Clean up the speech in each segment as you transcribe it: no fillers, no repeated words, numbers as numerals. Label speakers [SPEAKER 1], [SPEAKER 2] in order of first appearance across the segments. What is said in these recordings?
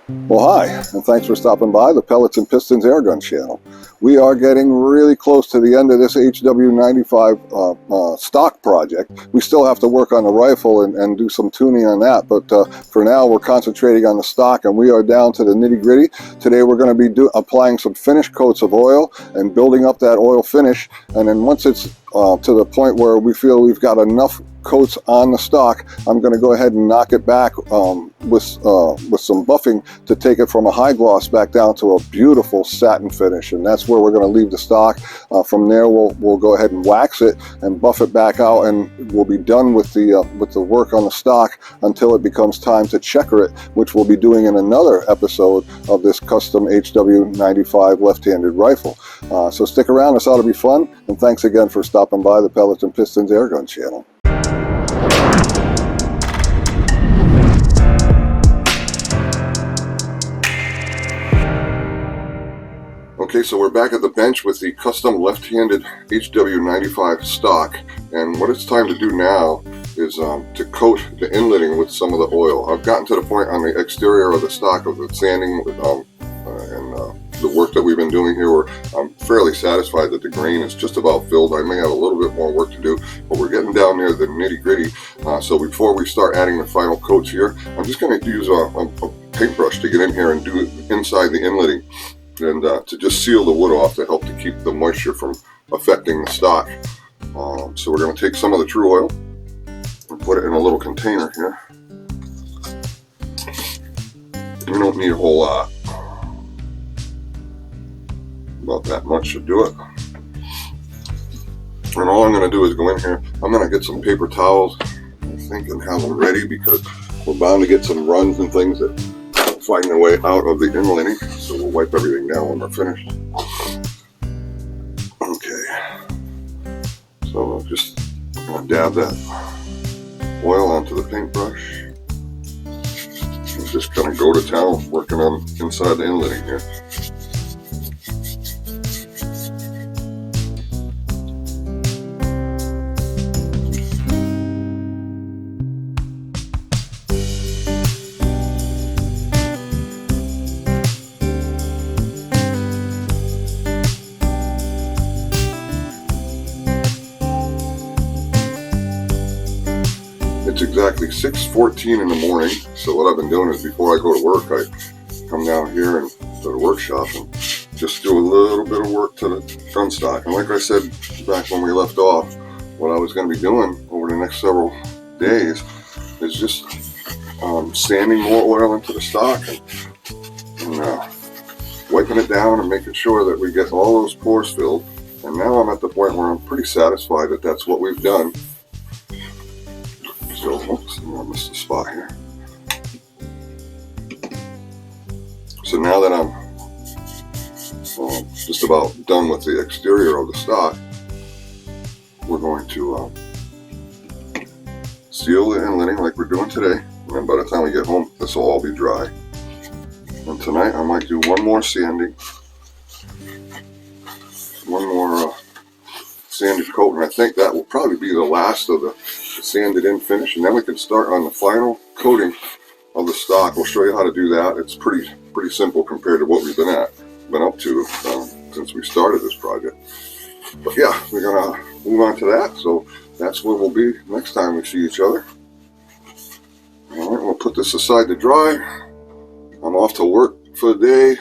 [SPEAKER 1] Well, hi, and thanks for stopping by the Pellets and Pistons Airgun channel. We are getting really close to the end of this HW95 stock project. We still have to work on the rifle and do some tuning on that, but for now we're concentrating on the stock, and we are down to the nitty-gritty. Today we're going to be applying some finish coats of oil and building up that oil finish, and then once it's to the point where we feel we've got enough coats on the stock, I'm going to go ahead and knock it back with some buffing to take it from a high gloss back down to a beautiful satin finish, and that's where we're going to leave the stock. From there we'll go ahead and wax it and buff it back out, and we'll be done with the work on the stock until it becomes time to checker it, which we'll be doing in another episode of this custom HW95 left-handed rifle. So stick around, this ought to be fun, and thanks again for stopping by the Pellets and Pistons Airgun channel. Okay, so we're back at the bench with the custom left-handed HW95 stock, and what it's time to do now is to coat the inletting with some of the oil. I've gotten to the point on the exterior of the stock of the sanding and the work that we've been doing here where I'm fairly satisfied that the grain is just about filled. I may have a little bit more work to do, but we're getting down near the nitty-gritty. So before we start adding the final coats here, I'm just going to use a paintbrush to get in here and do it inside the inletting, and to just seal the wood off to help to keep the moisture from affecting the stock. So we're going to take some of the true oil and put it in a little container here. We don't need a whole lot, about that much should do it. And all I'm going to do is go in here, I'm going to get some paper towels, I think, and have them ready because we're bound to get some runs and things that find their way out of the inletting, so we'll wipe everything down when we're finished. Okay, so I'll just dab that oil onto the paintbrush and just kind of go to town working on inside the inletting here. It's exactly 6:14 in the morning, so what I've been doing is before I go to work, I come down here and to the workshop and just do a little bit of work to the gun stock. And like I said back when we left off, what I was going to be doing over the next several days is just sanding more oil into the stock and wiping it down and making sure that we get all those pores filled. And now I'm at the point where I'm pretty satisfied that that's what we've done. So, oops, I missed a spot here. So now that I'm just about done with the exterior of the stock, we're going to seal the inletting like we're doing today, and then by the time we get home, this will all be dry. And tonight I might do one more sanding, one more sanded coat, and I think that will probably be the last of the sanded in finish, and then we can start on the final coating of the stock. We'll show you how to do that. It's pretty simple compared to what we've been up to since we started this project. But yeah, we're gonna move on to that. So that's where we'll be next time we see each other. All right, we'll put this aside to dry. I'm off to work for the day,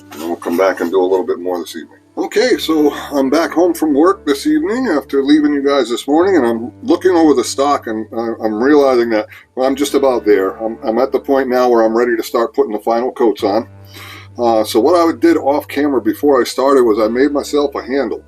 [SPEAKER 1] and then we'll come back and do a little bit more this evening. Okay, so I'm back home from work this evening after leaving you guys this morning, and I'm looking over the stock, and I'm realizing that I'm just about there. I'm at the point now where I'm ready to start putting the final coats on. So what I did off camera before I started was I made myself a handle.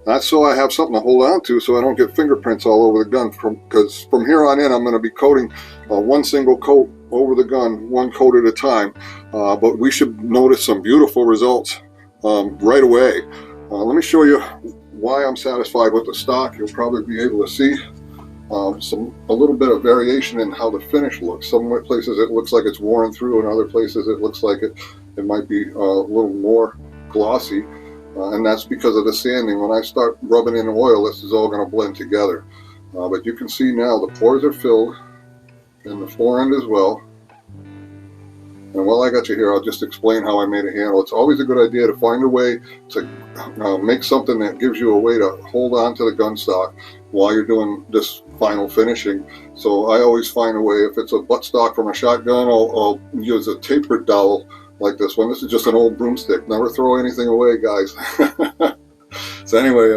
[SPEAKER 1] That's so I have something to hold on to so I don't get fingerprints all over the gun, because from here on in I'm going to be coating one single coat over the gun, one coat at a time. But we should notice some beautiful results right away. Let me show you why I'm satisfied with the stock. You'll probably be able to see a little bit of variation in how the finish looks. Some places it looks like it's worn through, and other places it looks like it might be a little more glossy, and that's because of the sanding. When I start rubbing in oil, this is all going to blend together. But you can see now the pores are filled in the fore end as well. And while I got you here, I'll just explain how I made a handle. It's always a good idea to find a way to make something that gives you a way to hold on to the gun stock while you're doing this final finishing. So I always find a way. If it's a buttstock from a shotgun, I'll use a tapered dowel like this one. This is just an old broomstick. Never throw anything away, guys. So anyway,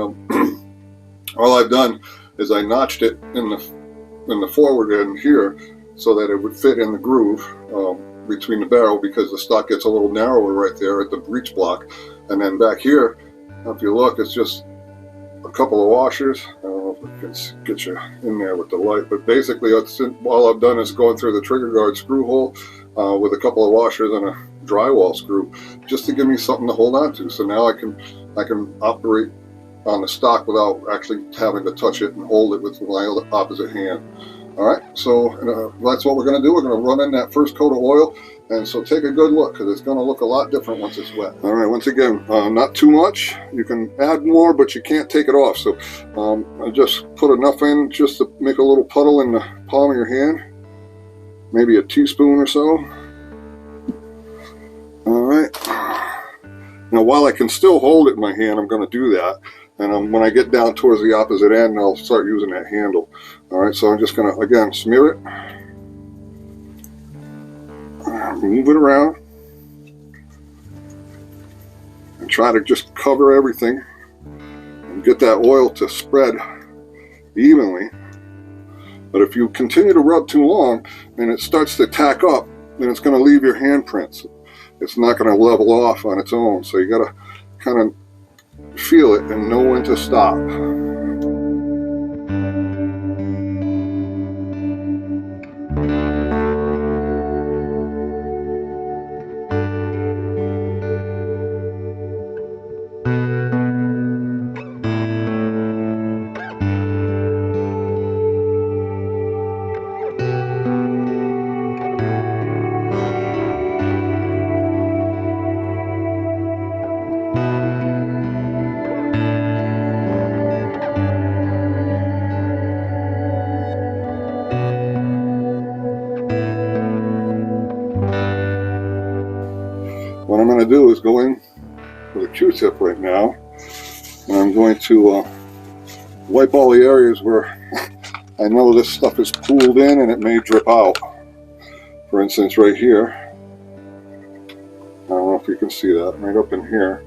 [SPEAKER 1] all I've done is I notched it in the forward end here so that it would fit in the groove between the barrel, because the stock gets a little narrower right there at the breech block. And then back here, if you look, it's just a couple of washers. I don't know if I can get you in there with the light, but basically all I've done is going through the trigger guard screw hole with a couple of washers and a drywall screw, just to give me something to hold on to. So now I can operate on the stock without actually having to touch it and hold it with my opposite hand. All right, so that's what we're going to do. We're going to run in that first coat of oil, and so take a good look, because it's going to look a lot different once it's wet. All right, once again, not too much. You can add more, but you can't take it off. So I just put enough in just to make a little puddle in the palm of your hand, maybe a teaspoon or so. All right. Now, while I can still hold it in my hand, I'm going to do that. And when I get down towards the opposite end, I'll start using that handle. All right, so I'm just going to, again, smear it. Move it around. And try to just cover everything. And get that oil to spread evenly. But if you continue to rub too long and it starts to tack up, then it's going to leave your handprints. It's not going to level off on its own. So you got to kind of feel it and know when to stop. What I'm going to do is go in with a Q-tip right now, and I'm going to wipe all the areas where I know this stuff is pooled in and it may drip out. For instance, right here, I don't know if you can see that, right up in here,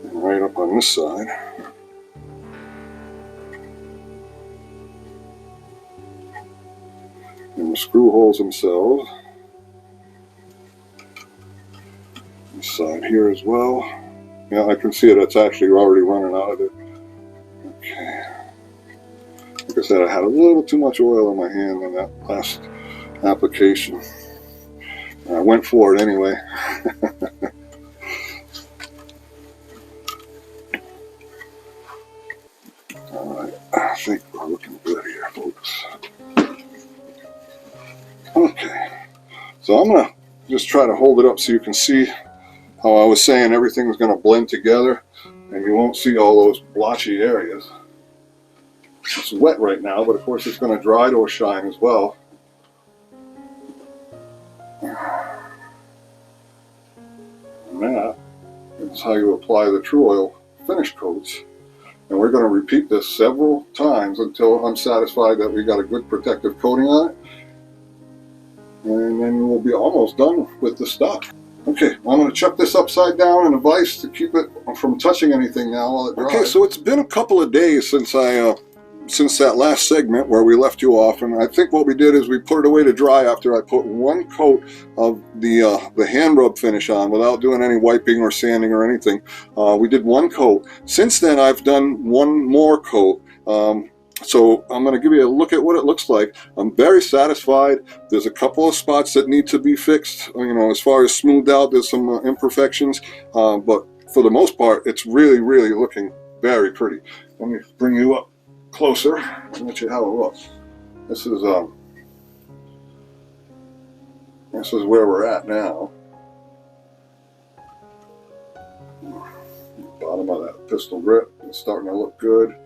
[SPEAKER 1] and right up on this side. And the screw holes themselves. This side here as well. Yeah, I can see it. It's actually already running out of it. Okay. Like I said, I had a little too much oil in my hand on that last application. I went for it anyway. Alright, I think we're looking good here, folks. Okay, so I'm going to just try to hold it up so you can see how I was saying everything's going to blend together and you won't see all those blotchy areas. It's wet right now, but of course it's going to dry to a shine as well. And that is how you apply the True Oil finish coats. And we're going to repeat this several times until I'm satisfied that we got a good protective coating on it. And then we'll be almost done with the stock. Okay, I'm going to chuck this upside down in a vise to keep it from touching anything now while it dries. Okay, so it's been a couple of days since since that last segment where we left you off, and I think what we did is we put it away to dry after I put one coat of the hand rub finish on without doing any wiping or sanding or anything. We did one coat. Since then, I've done one more coat. So I'm going to give you a look at what it looks like. I'm very satisfied. There's a couple of spots that need to be fixed. You know, as far as smoothed out, there's some imperfections. But for the most part, it's really, really looking very pretty. Let me bring you up closer and let you have a look. This is where we're at now. Bottom of that pistol grip is starting to look good.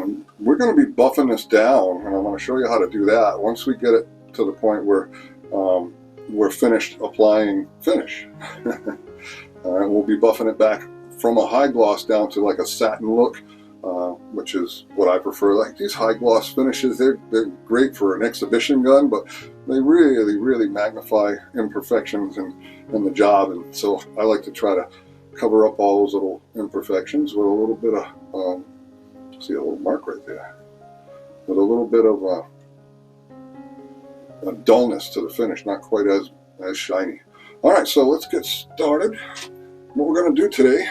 [SPEAKER 1] And we're going to be buffing this down, and I'm going to show you how to do that once we get it to the point where we're finished applying finish. All right, we'll be buffing it back from a high gloss down to like a satin look, which is what I prefer. Like these high gloss finishes, they're great for an exhibition gun, but they really magnify imperfections in the job. And so I like to try to cover up all those little imperfections with a little bit of, see a little mark right there, with a little bit of a dullness to the finish, not quite as shiny. All right, so let's get started. What we're going to do today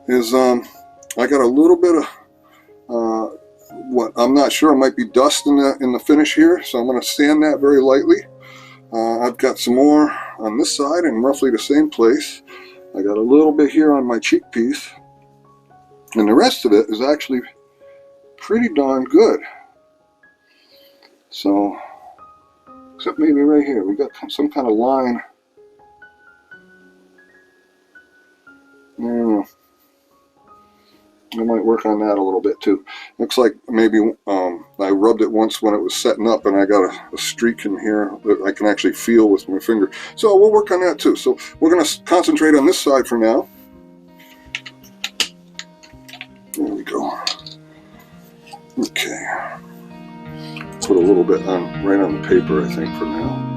[SPEAKER 1] is I got a little bit of what I'm not sure, it might be dust in the finish here, so I'm going to sand that very lightly. I've got some more on this side in roughly the same place. I got a little bit here on my cheek piece, and the rest of it is actually pretty darn good. So, except maybe right here, we got some kind of line. I don't know. I might work on that a little bit too. Looks like maybe I rubbed it once when it was setting up, and I got a streak in here that I can actually feel with my finger. So we'll work on that too. So we're going to concentrate on this side for now. There we go. Okay. Put a little bit on right on the paper, I think, for now.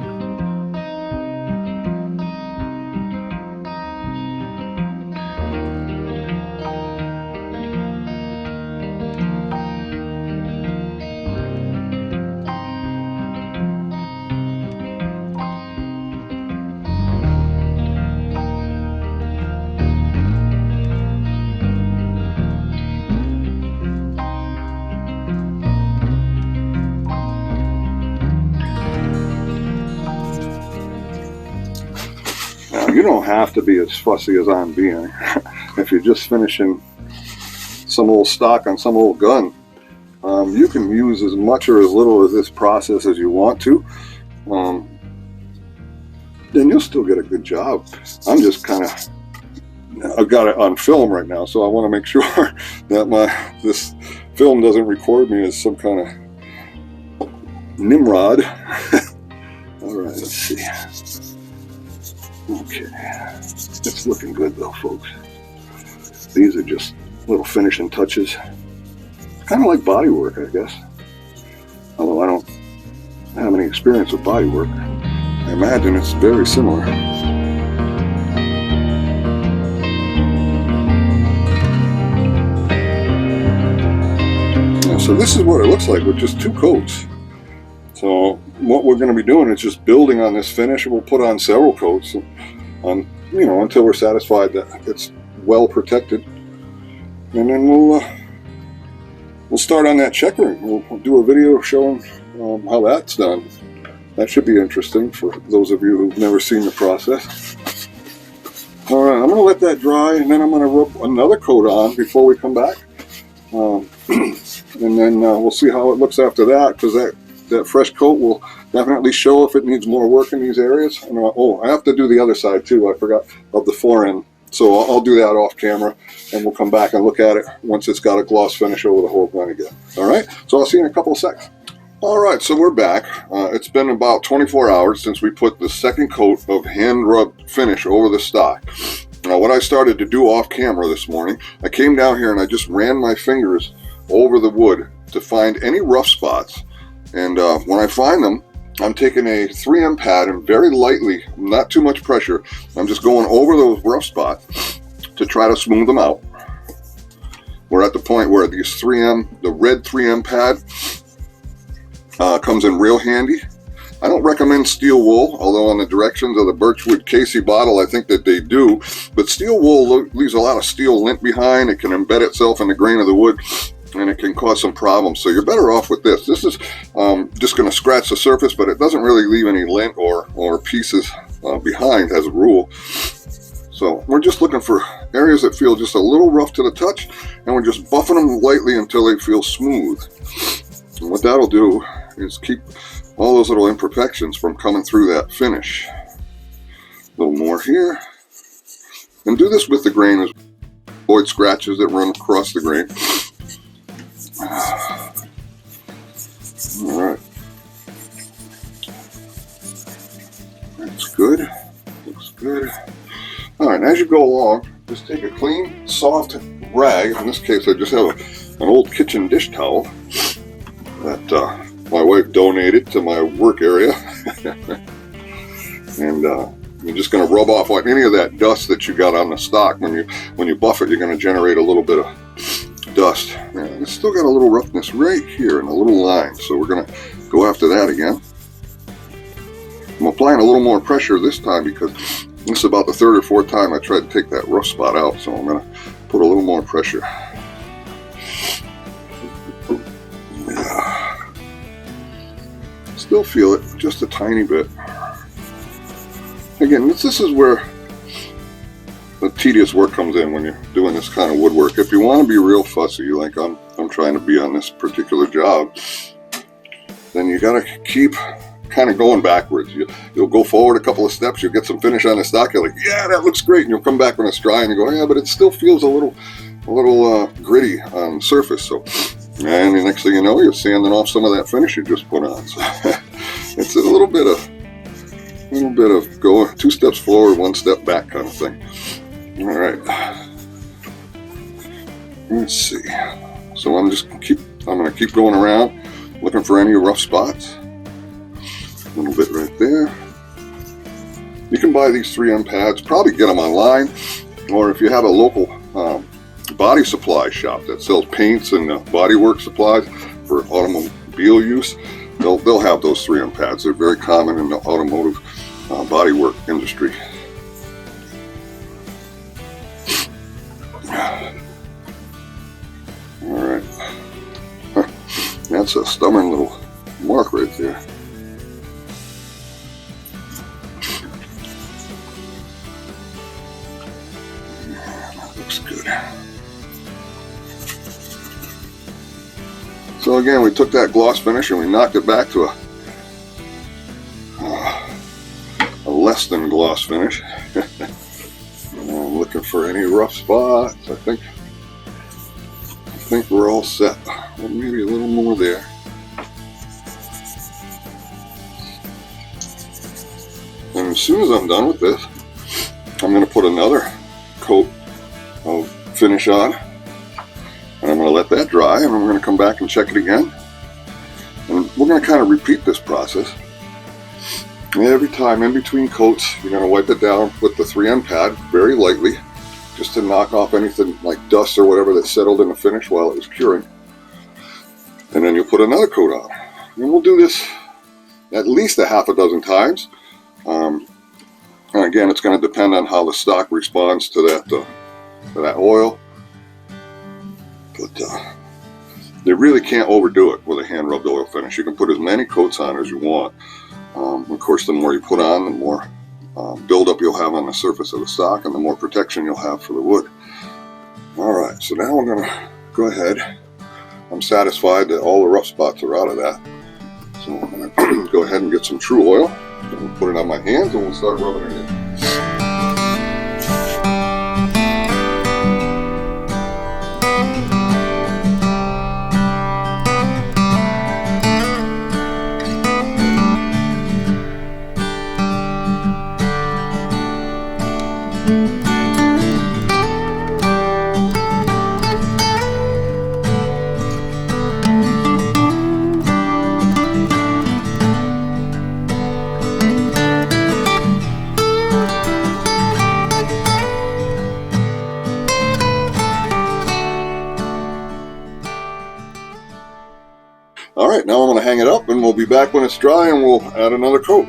[SPEAKER 1] You don't have to be as fussy as I'm being. If you're just finishing some old stock on some old gun, you can use as much or as little of this process as you want to. Then you'll still get a good job. I'm just kind of, I've got it on film right now, so I want to make sure that this film doesn't record me as some kind of Nimrod. All right, let's see. Okay, it's looking good though, folks. These are just little finishing touches. Kind of like body work, I guess. Although I don't have any experience with body work, I imagine it's very similar. Yeah, so this is what it looks like with just 2 coats. So what we're going to be doing is just building on this finish, and we'll put on several coats on, until we're satisfied that it's well protected, and then we'll start on that checkering. We'll do a video showing how that's done. That should be interesting for those of you who've never seen the process. All right, I'm going to let that dry, and then I'm going to rub another coat on before we come back, and then we'll see how it looks after that, because that fresh coat will definitely show if it needs more work in these areas. And I have to do the other side too. I forgot of the forend, so I'll do that off camera, and we'll come back and look at it once it's got a gloss finish over the whole gun again. All right, so I'll see you in a couple of seconds. All right, so we're back. It's been about 24 hours since we put the second coat of hand rubbed finish over the stock. Now, what I started to do off camera this morning, I came down here and I just ran my fingers over the wood to find any rough spots. And when I find them, I'm taking a 3M pad and very lightly, not too much pressure, I'm just going over those rough spots to try to smooth them out. We're at the point where the red 3M pad comes in real handy. I don't recommend steel wool, although on the directions of the Birchwood Casey bottle, I think that they do. But steel wool leaves a lot of steel lint behind. It can embed itself in the grain of the wood, and it can cause some problems. So you're better off with this. This is just going to scratch the surface, but it doesn't really leave any lint or pieces behind as a rule. So we're just looking for areas that feel just a little rough to the touch, and we're just buffing them lightly until they feel smooth. And what that'll do is keep all those little imperfections from coming through that finish. A little more here. And do this with the grain as avoid scratches that run across the grain. you go along, just take a clean, soft rag. In this case, I just have an old kitchen dish towel that my wife donated to my work area. And you're just going to rub off like any of that dust that you got on the stock. When you buff it, you're going to generate a little bit of dust. And it's still got a little roughness right here and a little line, so we're going to go after that again. I'm applying a little more pressure this time because this is about the third or fourth time I tried to take that rough spot out, so I'm going to put a little more pressure. Yeah. Still feel it just a tiny bit. Again, this is where the tedious work comes in when you're doing this kind of woodwork. If you want to be real fussy, like I'm trying to be on this particular job, then you got to keep kind of going backwards. You'll go forward a couple of steps, you'll get some finish on the stock, you're like, yeah, that looks great, and you'll come back when it's dry and you go, yeah, but it still feels a little gritty on the surface. So, and the next thing you know, you're sanding off some of that finish you just put on. So it's a little bit of go 2 steps forward, 1 step back kind of thing. All right, let's see. So I'm going to keep going around looking for any rough spots. A little bit right there. You can buy these 3M pads, probably get them online, or if you have a local body supply shop that sells paints and bodywork supplies for automobile use, they'll have those 3M pads. They're very common in the automotive bodywork industry. All right, that's a stubborn little mark right there. Looks good. So again, we took that gloss finish and we knocked it back to a less than gloss finish. I'm looking for any rough spots. I think we're all set. Well, maybe a little more there. And as soon as I'm done with this, I'm going to put another coat of finish on, and I'm going to let that dry, and I'm going to come back and check it again, and we're going to kind of repeat this process. And every time in between coats, you're going to wipe it down with the 3M pad very lightly, just to knock off anything like dust or whatever that settled in the finish while it was curing. And then you'll put another coat on, and we'll do this at least a half a dozen times. And again, it's going to depend on how the stock responds to that oil, but you really can't overdo it with a hand rubbed oil finish. You can put as many coats on as you want. Of course, the more you put on, the more buildup you'll have on the surface of the stock, and the more protection you'll have for the wood. All right, so now I'm going to go ahead. I'm satisfied that all the rough spots are out of that, so I'm going to go ahead and get some true oil. We'll put it on my hands and we'll start rubbing it in. All right, now I'm going to hang it up, and we'll be back when it's dry, and we'll add another coat.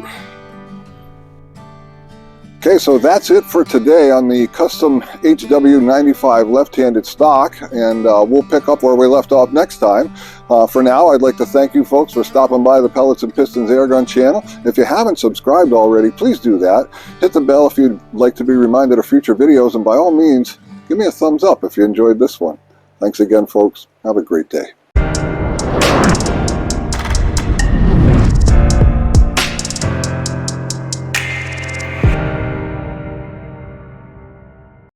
[SPEAKER 1] Okay, so that's it for today on the custom HW95 left-handed stock, and we'll pick up where we left off next time. For now, I'd like to thank you folks for stopping by the Pellets and Pistons Airgun channel. If you haven't subscribed already, please do that. Hit the bell if you'd like to be reminded of future videos, and by all means, give me a thumbs up if you enjoyed this one. Thanks again, folks. Have a great day.